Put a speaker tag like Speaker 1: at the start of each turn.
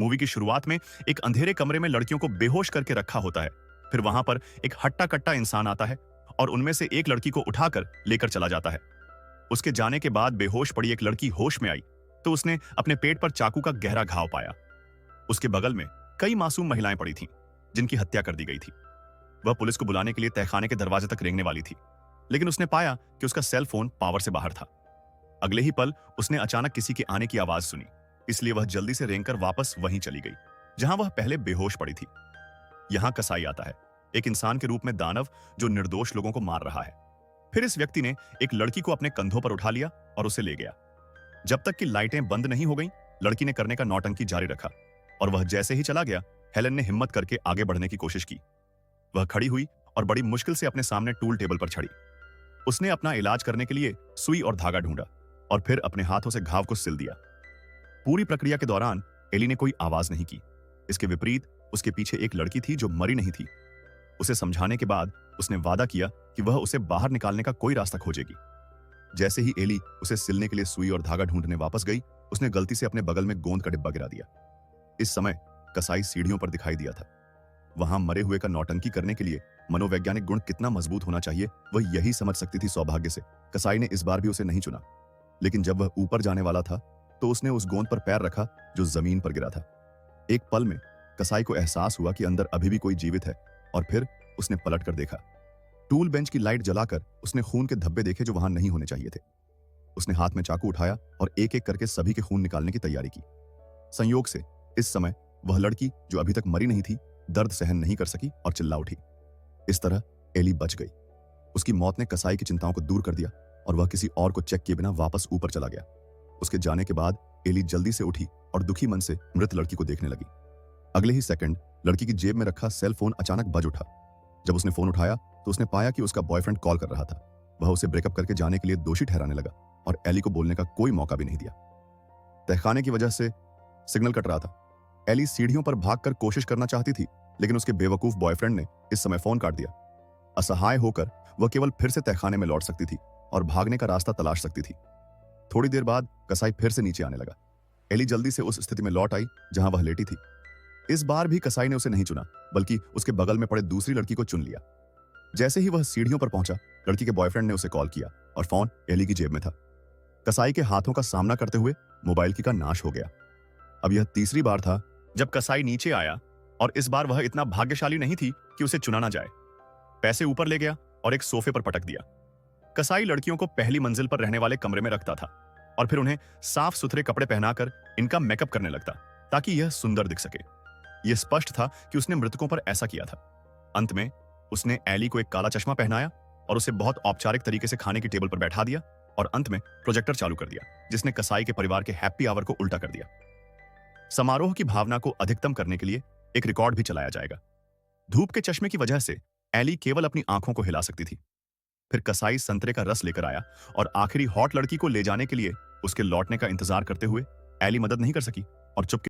Speaker 1: Movie की शुरुआत में एक अंधेरे कमरे में लड़कियों को बेहोश करके रखा होता है। फिर वहां पर एक हट्टा-कट्टा इंसान आता है और उनमें से एक लड़की को उठाकर लेकर चला जाता है। उसके जाने के बाद बेहोश पड़ी एक लड़की होश में आई तो उसने अपने पेट पर चाकू का गहरा घाव पाया। उसके बगल में कई मासूम महिलाएं पड़ी थीं, जिनकी हत्या कर दी गई थी। वह पुलिस को बुलाने के लिए तहखाने के दरवाजे तक रेंगने वाली थी, लेकिन उसने पाया कि उसका सेल फोन पावर से बाहर था। अगले ही पल उसने अचानक किसी के आने की आवाज सुनी, इसलिए वह जल्दी से रेंगकर वापस वहीं चली गई जहां वह पहले बेहोश पड़ी थी। यहां कसाई आता है, एक इंसान के रूप में दानव जो निर्दोष लोगों को मार रहा है। फिर इस व्यक्ति ने एक लड़की को अपने कंधों पर उठा लिया और उसे ले गया। जब तक कि लाइटें बंद नहीं हो गईं, लड़की ने करने का नौटंकी जारी रखा और वह जैसे ही चला गया, हेलन ने हिम्मत करके आगे बढ़ने की कोशिश की। वह खड़ी हुई और बड़ी मुश्किल से अपने सामने टूल टेबल पर चढ़ी। उसने अपना इलाज करने के लिए सुई और धागा ढूंढा और फिर अपने हाथों से घाव को सिल दिया। पूरी प्रक्रिया के दौरान एली ने कोई आवाज नहीं की। इसके विपरीत उसके पीछे एक लड़की थी जो मरी नहीं थी। उसे समझाने के बाद उसने वादा किया कि वह उसे बाहर निकालने का कोई रास्ता खोजेगी। जैसे ही एली उसे सिलने के लिए सुई और धागा ढूंढने वापस गई, उसने गलती से अपने बगल में गोंद का डिब्बा गिरा दिया। इस समय कसाई सीढ़ियों पर दिखाई दिया था। वहां मरे हुए का नौटंकी करने के लिए मनोवैज्ञानिक गुण कितना मजबूत होना चाहिए, वह यही समझ सकती थी। सौभाग्य से कसाई ने इस बार भी उसे नहीं चुना, लेकिन जब वह ऊपर जाने वाला था तो उसने उस गोंद पर पैर रखा जो जमीन पर गिरा था। एक पल में कसाई को एहसास हुआ कि अंदर अभी भी कोई जीवित है और फिर उसने पलट कर देखा। टूल बेंच की लाइट जलाकर उसने खून के धब्बे देखे जो वहां नहीं होने चाहिए थे। उसने हाथ में चाकू उठाया और एक एक करके सभी के खून निकालने की तैयारी की। संयोग से इस समय वह लड़की जो अभी तक मरी नहीं थी, दर्द सहन नहीं कर सकी और चिल्ला उठी। इस तरह एली बच गई। उसकी मौत ने कसाई की चिंताओं को दूर कर दिया और वह किसी और को चेक किए बिना वापस ऊपर चला गया। उसके जाने के बाद एली जल्दी से उठी और दुखी मन से मृत लड़की को देखने लगी। अगले ही सेकंड लड़की की जेब में रखा सेल फोन अचानक बज उठा। जब उसने फोन उठाया तो उसने पाया कि उसका बॉयफ्रेंड कॉल कर रहा था। वह उसे ब्रेकअप करके जाने के लिए दोषी ठहराने लगा और एली को बोलने का कोई मौका भी नहीं दिया। तहखाने की वजह से सिग्नल कट रहा था। एली सीढ़ियों पर भागकर कोशिश करना चाहती थी, लेकिन उसके बेवकूफ बॉयफ्रेंड ने इस समय फोन काट दिया। असहाय होकर वह केवल फिर से तहखाने में लौट सकती थी और भागने का रास्ता तलाश सकती थी। थोड़ी देर बाद कसाई फिर से नीचे आने लगा। एली जल्दी से उस स्थिति में लौट आई जहां वह लेटी थी। इस बार भी कसाई ने उसे नहीं चुना, बल्कि उसके बगल में पड़े दूसरी लड़की को चुन लिया। जैसे ही वह सीढ़ियों पर पहुंचा, लड़की के बॉयफ्रेंड ने उसे कॉल किया और फोन एली की जेब में था। कसाई के हाथों का सामना करते हुए मोबाइल की का नाश हो गया। अब यह तीसरी बार था जब कसाई नीचे आया और इस बार वह इतना भाग्यशाली नहीं थी कि उसे चुना ना जाए। पैसे ऊपर ले गया और एक सोफे पर पटक दिया। कसाई लड़कियों को पहली मंजिल पर रहने वाले कमरे में रखता था और फिर उन्हें साफ सुथरे कपड़े पहनाकर इनका मेकअप करने लगता ताकि यह सुंदर दिख सके। यह स्पष्ट था कि उसने मृतकों पर ऐसा किया था। अंत में उसने एली को एक काला चश्मा पहनाया और उसे बहुत औपचारिक तरीके से खाने की टेबल पर बैठा दिया और अंत में प्रोजेक्टर चालू कर दिया, जिसने कसाई के परिवार के हैप्पी आवर को उल्टा कर दिया। समारोह की भावना को अधिकतम करने के लिए एक रिकॉर्ड भी चलाया जाएगा। धूप के चश्मे की वजह से एली केवल अपनी आंखों को हिला सकती थी। फिर कसाई संतरे का रस लेकर आया और आखिरी हॉट लड़की को ले जाने के लिए उसके लौटने का इंतजार करते हुए एली मदद नहीं कर सकी और चुपके